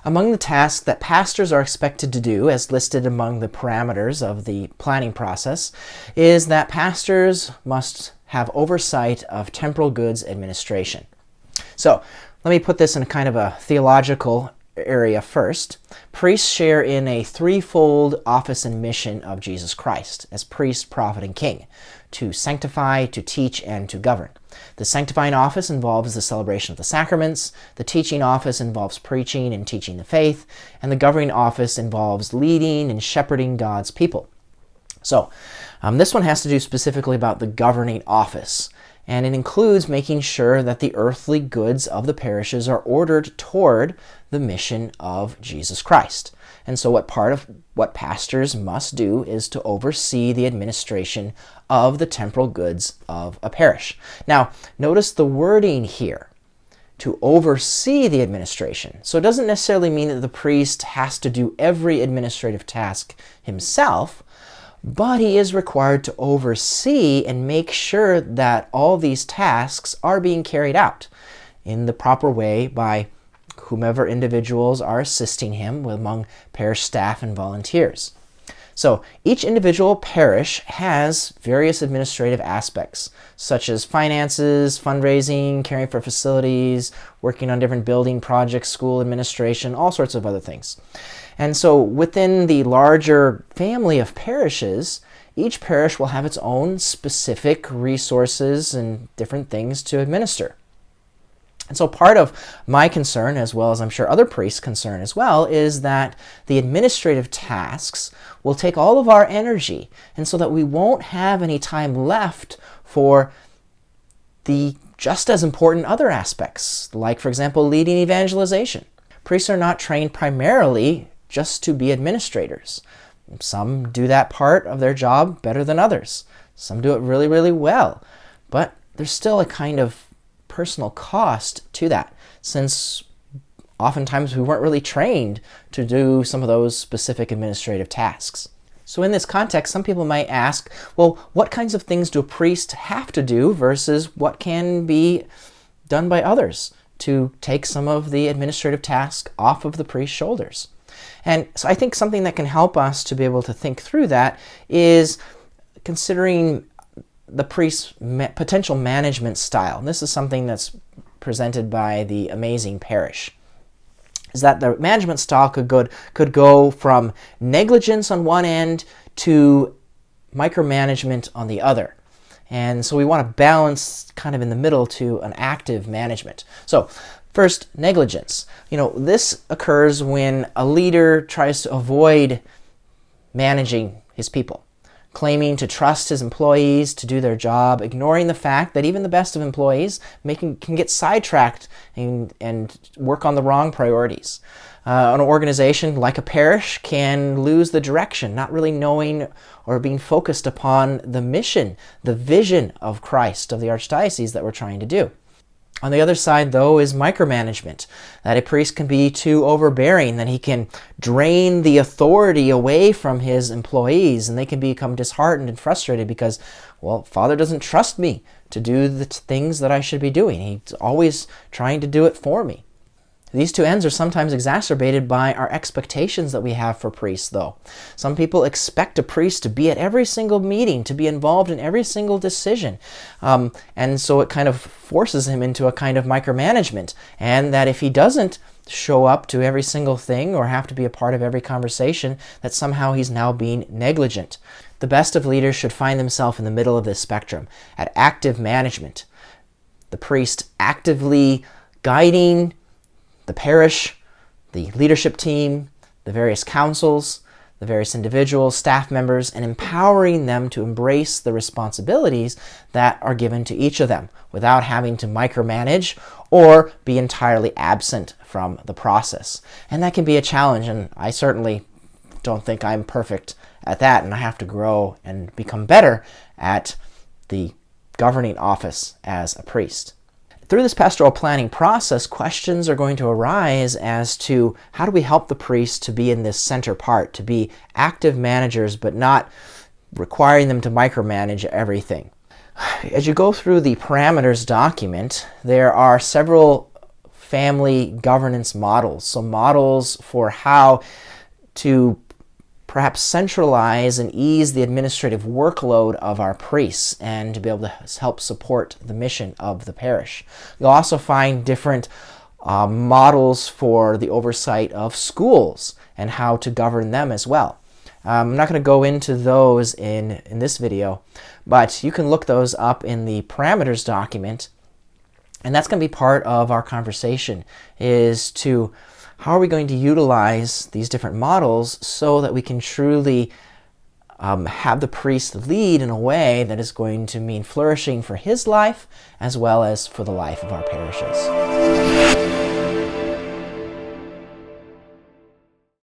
Among the tasks that pastors are expected to do, as listed among the parameters of the planning process, is that pastors must have oversight of temporal goods administration. So, let me put this in kind of a theological area first. Priests share in a threefold office and mission of Jesus Christ as priest, prophet, and king: to sanctify, to teach, and to govern. The sanctifying office involves the celebration of the sacraments, the teaching office involves preaching and teaching the faith, and the governing office involves leading and shepherding God's people. So, this one has to do specifically about the governing office, and it includes making sure that the earthly goods of the parishes are ordered toward the mission of Jesus Christ. And so part of what pastors must do is to oversee the administration of the temporal goods of a parish. Now, notice the wording here, to oversee the administration. So it doesn't necessarily mean that the priest has to do every administrative task himself, but he is required to oversee and make sure that all these tasks are being carried out in the proper way by whomever individuals are assisting him among parish staff and volunteers. So each individual parish has various administrative aspects, such as finances, fundraising, caring for facilities, working on different building projects, school administration, all sorts of other things. And so within the larger family of parishes, each parish will have its own specific resources and different things to administer. And so part of my concern, as well as I'm sure other priests' concern as well, is that the administrative tasks will take all of our energy, and so that we won't have any time left for the just as important other aspects, like, for example, leading evangelization. Priests are not trained primarily just to be administrators. Some do that part of their job better than others. Some do it really, really well. But there's still a kind of personal cost to that, since oftentimes we weren't really trained to do some of those specific administrative tasks. So in this context, some people might ask, well, what kinds of things do a priest have to do versus what can be done by others to take some of the administrative tasks off of the priest's shoulders? And so I think something that can help us to be able to think through that is considering the priest's potential management style. And this is something that's presented by the Amazing Parish. Is that the management style could go from negligence on one end to micromanagement on the other. And so we want to balance kind of in the middle to an active management. So first, negligence. This occurs when a leader tries to avoid managing his people, claiming to trust his employees to do their job, ignoring the fact that even the best of employees can get sidetracked and work on the wrong priorities. An organization like a parish can lose the direction, not really knowing or being focused upon the mission, the vision of Christ, of the archdiocese that we're trying to do. On the other side, though, is micromanagement, that a priest can be too overbearing, that he can drain the authority away from his employees, and they can become disheartened and frustrated because, well, Father doesn't trust me to do the things that I should be doing. He's always trying to do it for me. These two ends are sometimes exacerbated by our expectations that we have for priests, though. Some people expect a priest to be at every single meeting, to be involved in every single decision. And so it kind of forces him into a kind of micromanagement. And that if he doesn't show up to every single thing or have to be a part of every conversation, that somehow he's now being negligent. The best of leaders should find themselves in the middle of this spectrum, at active management. The priest actively guiding the parish, the leadership team, the various councils, the various individuals, staff members, and empowering them to embrace the responsibilities that are given to each of them without having to micromanage or be entirely absent from the process. And that can be a challenge, and I certainly don't think I'm perfect at that, and I have to grow and become better at the governing office as a priest. Through this pastoral planning process, questions are going to arise as to how do we help the priests to be in this center part, to be active managers, but not requiring them to micromanage everything. As you go through the parameters document, there are several family governance models. So models for how to perhaps centralize and ease the administrative workload of our priests and to be able to help support the mission of the parish. You'll also find different models for the oversight of schools and how to govern them as well. I'm not going to go into those in this video, but you can look those up in the parameters document, and that's going to be part of our conversation, is to how are we going to utilize these different models so that we can truly have the priest lead in a way that is going to mean flourishing for his life as well as for the life of our parishes.